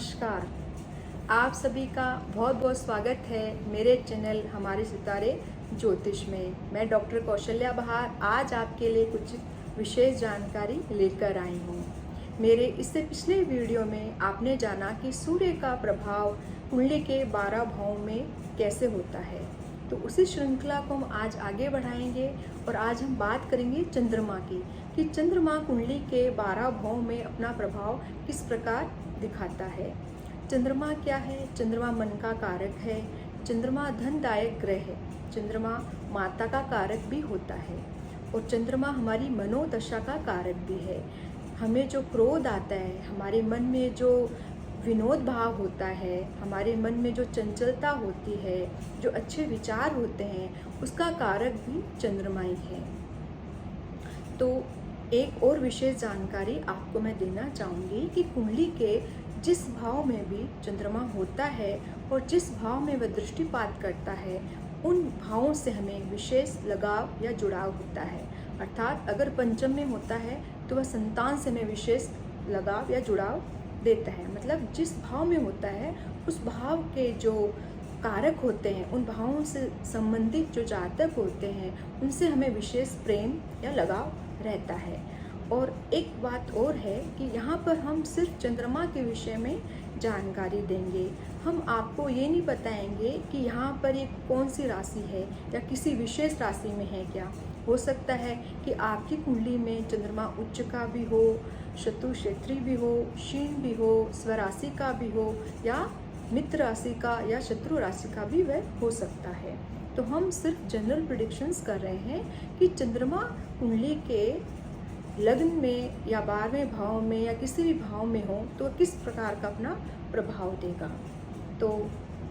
नमस्कार। आप सभी का बहुत बहुत स्वागत है मेरे चैनल हमारे सितारे ज्योतिष में। मैं डॉक्टर कौशल्या बहार आज आपके लिए कुछ विशेष जानकारी लेकर आई हूँ। मेरे इससे पिछले वीडियो में आपने जाना कि सूर्य का प्रभाव कुंडली के 12 भावों में कैसे होता है, तो उसी श्रृंखला को हम आज आगे बढ़ाएंगे और आज हम बात करेंगे चंद्रमा की कि चंद्रमा कुंडली के 12 भावों में अपना प्रभाव किस प्रकार दिखाता है। चंद्रमा क्या है? चंद्रमा मन का कारक है, चंद्रमा धनदायक ग्रह है, चंद्रमा माता का कारक भी होता है और चंद्रमा हमारी मनोदशा का कारक भी है। हमें जो क्रोध आता है, हमारे मन में जो विनोद भाव होता है, हमारे मन में जो चंचलता होती है, जो अच्छे विचार होते हैं, उसका कारक भी चंद्रमा ही है। तो एक और विशेष जानकारी आपको मैं देना चाहूँगी कि कुंडली के जिस भाव में भी चंद्रमा होता है और जिस भाव में वह दृष्टिपात करता है, उन भावों से हमें विशेष लगाव या जुड़ाव होता है। अर्थात अगर पंचम में होता है तो वह संतान से हमें विशेष लगाव या जुड़ाव देता है। मतलब जिस भाव में होता है उस भाव के जो कारक होते हैं, उन भावों से संबंधित जो जातक होते हैं, उनसे हमें विशेष प्रेम या लगाव रहता है। और एक बात और है कि यहाँ पर हम सिर्फ चंद्रमा के विषय में जानकारी देंगे। हम आपको ये नहीं बताएंगे कि यहाँ पर ये कौन सी राशि है या किसी विशेष राशि में है क्या। हो सकता है कि आपकी कुंडली में चंद्रमा उच्च का भी हो, शत्रु क्षेत्री भी हो, क्षीण भी हो, स्वराशि का भी हो या मित्र राशि का या शत्रु राशि का भी वह हो सकता है। तो हम सिर्फ जनरल प्रेडिक्शंस कर रहे हैं कि चंद्रमा कुंडली के लग्न में या 12वें भाव में या किसी भी भाव में हो तो किस प्रकार का अपना प्रभाव देगा। तो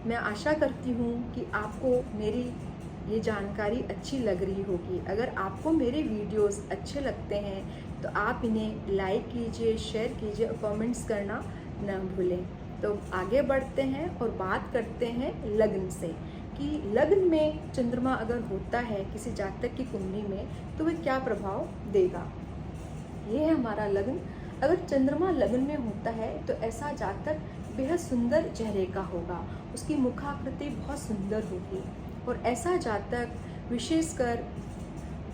मैं आशा करती हूँ कि आपको मेरी ये जानकारी अच्छी लग रही होगी। अगर आपको मेरे वीडियोस अच्छे लगते हैं तो आप इन्हें लाइक कीजिए, शेयर कीजिए और कमेंट्स करना न भूलें। तो आगे बढ़ते हैं और बात करते हैं लग्न से कि लग्न में चंद्रमा अगर होता है किसी जातक की कुंडली में तो वह क्या प्रभाव देगा। ये है हमारा लग्न। अगर चंद्रमा लग्न में होता है तो ऐसा जातक बेहद सुंदर चेहरे का होगा, उसकी मुखाकृति बहुत सुंदर होगी और ऐसा जातक विशेषकर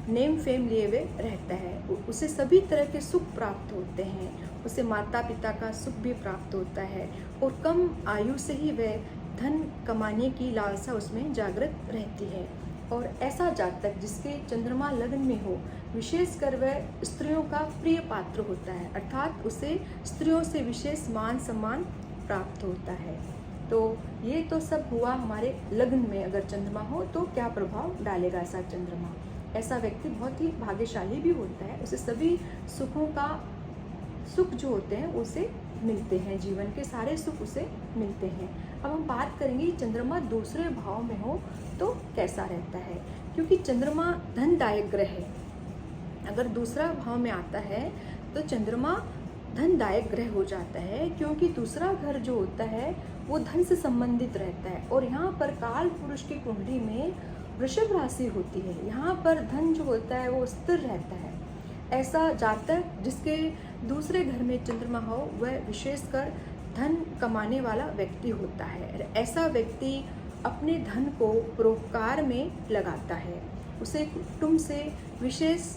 नेम फेम लिए हुए रहता है। उसे सभी तरह के सुख प्राप्त होते हैं, उसे माता पिता का सुख भी प्राप्त होता है और कम आयु से ही वह धन कमाने की लालसा उसमें जागृत रहती है। और ऐसा जातक जिसके चंद्रमा लग्न में हो, विशेषकर वह स्त्रियों का प्रिय पात्र होता है, अर्थात उसे स्त्रियों से विशेष मान सम्मान प्राप्त होता है। तो ये तो सब हुआ हमारे लग्न में अगर चंद्रमा हो तो क्या प्रभाव डालेगा ऐसा चंद्रमा। ऐसा व्यक्ति बहुत ही भाग्यशाली भी होता है, उसे सभी सुख जो होते हैं उसे मिलते हैं, जीवन के सारे सुख उसे मिलते हैं। अब हम बात करेंगे चंद्रमा दूसरे भाव में हो तो कैसा रहता है, क्योंकि चंद्रमा धनदायक ग्रह है। अगर दूसरा भाव में आता है तो चंद्रमा धनदायक ग्रह हो जाता है, क्योंकि दूसरा घर जो होता है वो धन से संबंधित रहता है। और यहाँ पर काल पुरुष की कुंडली में वृषभ राशि होती है, यहाँ पर धन जो होता है वो स्थिर रहता है। ऐसा जातक जिसके दूसरे घर में चंद्रमा हो वह विशेषकर धन कमाने वाला व्यक्ति होता है। ऐसा व्यक्ति अपने धन को परोपकार में लगाता है, उसे कुटुंब से विशेष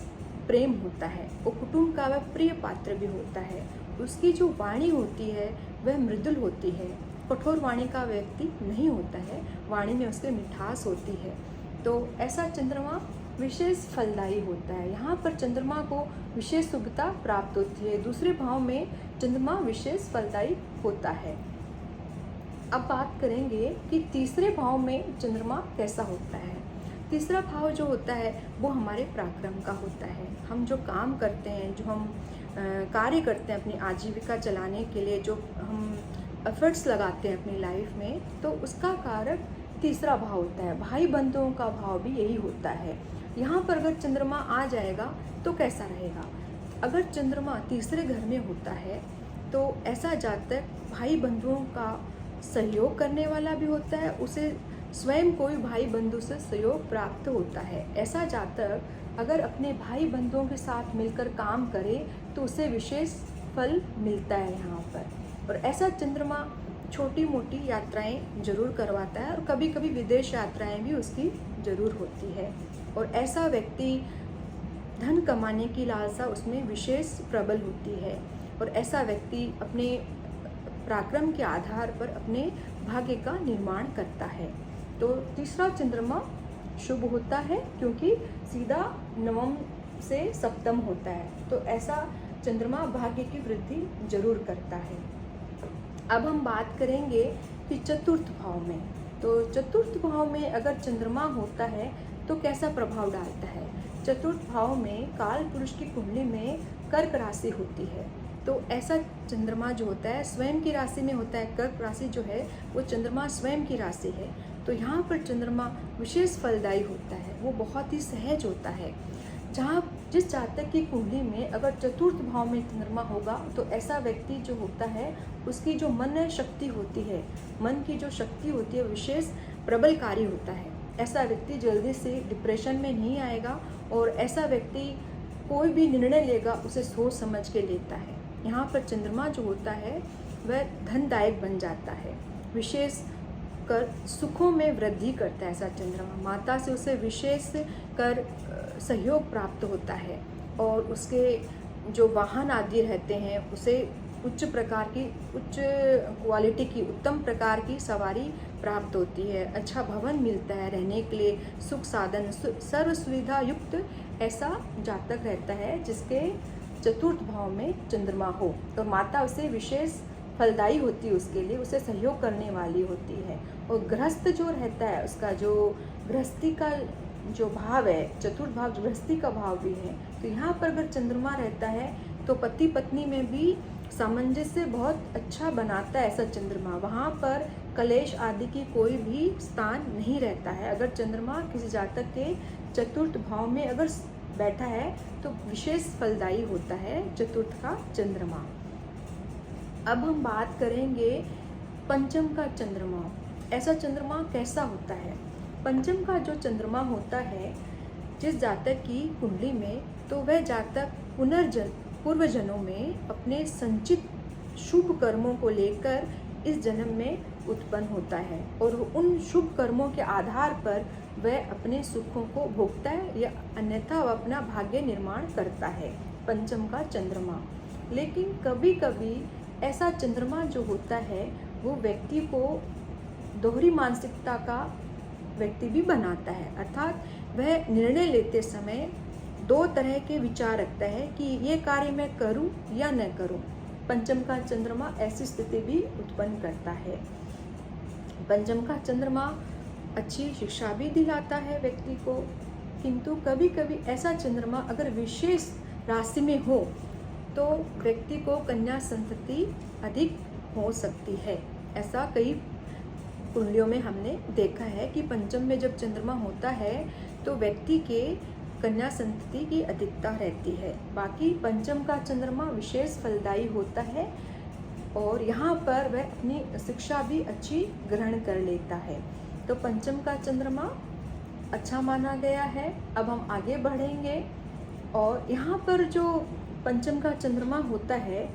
प्रेम होता है और कुटुंब का वह प्रिय पात्र भी होता है। उसकी जो वाणी होती है वह मृदुल होती है, कठोर वाणी का व्यक्ति नहीं होता है, वाणी में उसके मिठास होती है। तो ऐसा चंद्रमा विशेष फलदायी होता है। यहाँ पर चंद्रमा को विशेष शुभता प्राप्त होती है, दूसरे भाव में चंद्रमा विशेष फलदायी होता है। अब बात करेंगे कि तीसरे भाव में चंद्रमा कैसा होता है। तीसरा भाव जो होता है वो हमारे पराक्रम का होता है। हम जो काम करते हैं, जो हम कार्य करते हैं अपनी आजीविका चलाने के लिए, जो हम एफर्ट्स लगाते हैं अपनी लाइफ में, तो उसका कारक तीसरा भाव होता है। भाई बंधुओं का भाव भी यही होता है। यहाँ पर अगर चंद्रमा आ जाएगा तो कैसा रहेगा। अगर चंद्रमा तीसरे घर में होता है तो ऐसा जातक भाई बंधुओं का सहयोग करने वाला भी होता है, उसे स्वयं कोई भाई बंधु से सहयोग प्राप्त होता है। ऐसा जातक अगर अपने भाई बंधुओं के साथ मिलकर काम करे तो उसे विशेष फल मिलता है यहाँ पर। और ऐसा चंद्रमा छोटी मोटी यात्राएं जरूर करवाता है और कभी कभी विदेश यात्राएं भी उसकी जरूर होती है। और ऐसा व्यक्ति धन कमाने की लालसा उसमें विशेष प्रबल होती है और ऐसा व्यक्ति अपने पराक्रम के आधार पर अपने भाग्य का निर्माण करता है। तो तीसरा चंद्रमा शुभ होता है क्योंकि सीधा नवम से सप्तम होता है, तो ऐसा चंद्रमा भाग्य की वृद्धि जरूर करता है। अब हम बात करेंगे कि चतुर्थ भाव में, तो चतुर्थ भाव में अगर चंद्रमा होता है तो कैसा प्रभाव डालता है। चतुर्थ भाव में काल पुरुष की कुंडली में कर्क राशि होती है, तो ऐसा चंद्रमा जो होता है स्वयं की राशि में होता है। कर्क राशि जो है वो चंद्रमा स्वयं की राशि है, तो यहाँ पर चंद्रमा विशेष फलदायी होता है, वो बहुत ही सहज होता है। जहाँ जिस जातक की कुंडली में अगर चतुर्थ भाव में चंद्रमा होगा तो ऐसा व्यक्ति जो होता है उसकी जो मन शक्ति होती है, मन की जो शक्ति होती है विशेष प्रबलकारी होता है। ऐसा व्यक्ति जल्दी से डिप्रेशन में नहीं आएगा और ऐसा व्यक्ति कोई भी निर्णय लेगा उसे सोच समझ के लेता है। यहाँ पर चंद्रमा जो होता है वह धनदायक बन जाता है, विशेष कर सुखों में वृद्धि करता है। ऐसा चंद्रमा माता से उसे विशेष कर सहयोग प्राप्त होता है और उसके जो वाहन आदि रहते हैं उसे उच्च क्वालिटी की उत्तम प्रकार की सवारी प्राप्त होती है। अच्छा भवन मिलता है रहने के लिए, सुख साधन सर्व सुविधा युक्त ऐसा जातक रहता है जिसके चतुर्थ भाव में चंद्रमा हो। तो माता उसे विशेष फलदायी होती है, उसके लिए उसे सहयोग करने वाली होती है। और गृहस्थ जो रहता है उसका जो गृहस्थी का जो भाव है, चतुर्थ भाव गृहस्थी का भाव भी है, तो यहाँ पर अगर चंद्रमा रहता है तो पति पत्नी में भी सामंजस्य बहुत अच्छा बनाता है ऐसा चंद्रमा। वहाँ पर कलेश आदि की कोई भी स्थान नहीं रहता है। अगर चंद्रमा किसी जातक के चतुर्थ भाव में अगर बैठा है तो विशेष फलदायी होता है चतुर्थ का चंद्रमा। अब हम बात करेंगे पंचम का चंद्रमा। ऐसा चंद्रमा कैसा होता है। पंचम का जो चंद्रमा होता है जिस जातक की कुंडली में, तो वह जातक पूर्व जन्मों में अपने संचित शुभ कर्मों को लेकर इस जन्म में उत्पन्न होता है और उन शुभ कर्मों के आधार पर वह अपने सुखों को भोगता है या अन्यथा वह अपना भाग्य निर्माण करता है, पंचम का चंद्रमा। लेकिन कभी कभी ऐसा चंद्रमा जो होता है वो व्यक्ति को दोहरी मानसिकता का व्यक्ति भी बनाता है, अर्थात वह निर्णय लेते समय दो तरह के विचार रखता है कि ये कार्य मैं करूं या न करूं। पंचम का चंद्रमा ऐसी स्थिति भी उत्पन्न करता है। पंचम का चंद्रमा अच्छी शिक्षा भी दिलाता है व्यक्ति को, किंतु कभी कभी ऐसा चंद्रमा अगर विशेष राशि में हो तो व्यक्ति को कन्या संतति अधिक हो सकती है। ऐसा कई कुंडलियों में हमने देखा है कि पंचम में जब चंद्रमा होता है तो व्यक्ति के कन्या संतति की अधिकता रहती है। बाकी पंचम का चंद्रमा विशेष फलदायी होता है और यहाँ पर वह अपनी शिक्षा भी अच्छी ग्रहण कर लेता है। तो पंचम का चंद्रमा अच्छा माना गया है। अब हम आगे बढ़ेंगे और यहाँ पर जो पंचम का चंद्रमा होता है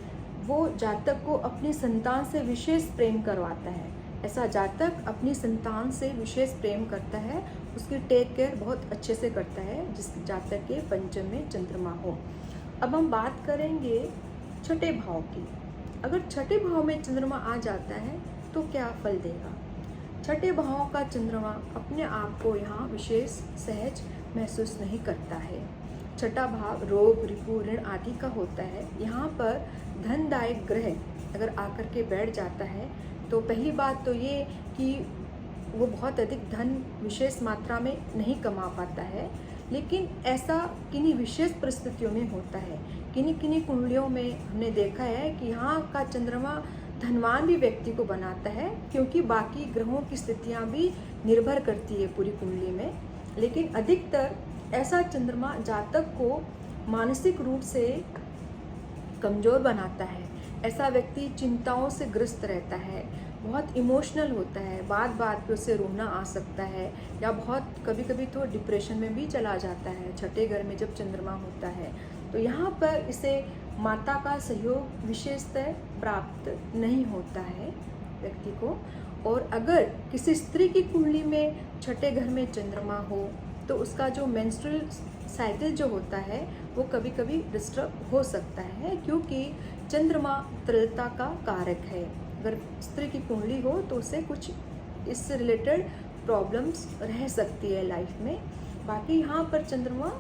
वो जातक को अपनी संतान से विशेष प्रेम करवाता है। ऐसा जातक अपनी संतान से विशेष प्रेम करता है, उसकी टेक केयर बहुत अच्छे से करता है जिस जातक के पंचम में चंद्रमा हो। अब हम बात करेंगे छठे भाव की। अगर छठे भाव में चंद्रमा आ जाता है तो क्या फल देगा। छठे भाव का चंद्रमा अपने आप को यहाँ विशेष सहज महसूस नहीं करता है। छठा भाव रोग रिपु ऋण आदि का होता है। यहाँ पर धनदायक ग्रह अगर आकर के बैठ जाता है तो पहली बात तो ये कि वो बहुत अधिक धन विशेष मात्रा में नहीं कमा पाता है, लेकिन ऐसा किन्हीं विशेष परिस्थितियों में होता है। किन्हीं कुंडलियों में हमने देखा है कि यहाँ का चंद्रमा धनवान भी व्यक्ति को बनाता है, क्योंकि बाकी ग्रहों की स्थितियाँ भी निर्भर करती है पूरी कुंडली में। लेकिन अधिकतर ऐसा चंद्रमा जातक को मानसिक रूप से कमज़ोर बनाता है। ऐसा व्यक्ति चिंताओं से ग्रस्त रहता है, बहुत इमोशनल होता है, बात पे उसे रोना आ सकता है या बहुत कभी तो डिप्रेशन में भी चला जाता है छठे घर में जब चंद्रमा होता है। तो यहाँ पर इसे माता का सहयोग विशेषतः प्राप्त नहीं होता है व्यक्ति को। और अगर किसी स्त्री की कुंडली में छठे घर में चंद्रमा हो तो उसका जो मेंस्ट्रुअल साइकिल जो होता है वो कभी कभी डिस्टर्ब हो सकता है, क्योंकि चंद्रमा तरलता का कारक है। अगर स्त्री की कुंडली हो तो उसे कुछ इससे रिलेटेड प्रॉब्लम्स रह सकती है लाइफ में। बाकी यहाँ पर चंद्रमा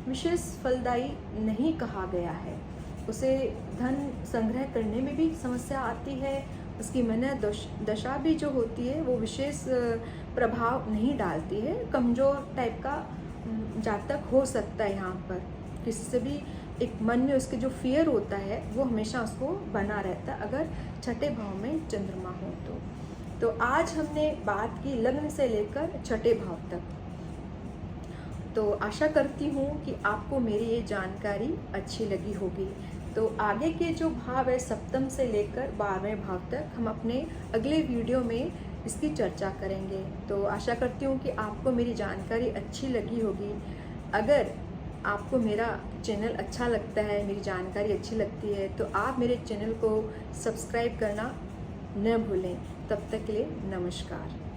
विशेष फलदायी नहीं कहा गया है। उसे धन संग्रह करने में भी समस्या आती है। उसकी मन दशा भी जो होती है वो विशेष प्रभाव नहीं डालती है। कमज़ोर टाइप का जातक हो सकता है यहाँ पर। किसी से भी एक मन में उसके जो फियर होता है वो हमेशा उसको बना रहता है अगर छठे भाव में चंद्रमा हो तो आज हमने बात की लग्न से लेकर छठे भाव तक। तो आशा करती हूँ कि आपको मेरी ये जानकारी अच्छी लगी होगी। तो आगे के जो भाव है सप्तम से लेकर 12वें भाव तक हम अपने अगले वीडियो में इसकी चर्चा करेंगे। तो आशा करती हूँ कि आपको मेरी जानकारी अच्छी लगी होगी। अगर आपको मेरा चैनल अच्छा लगता है, मेरी जानकारी अच्छी लगती है, तो आप मेरे चैनल को सब्सक्राइब करना न भूलें। तब तक के लिए नमस्कार।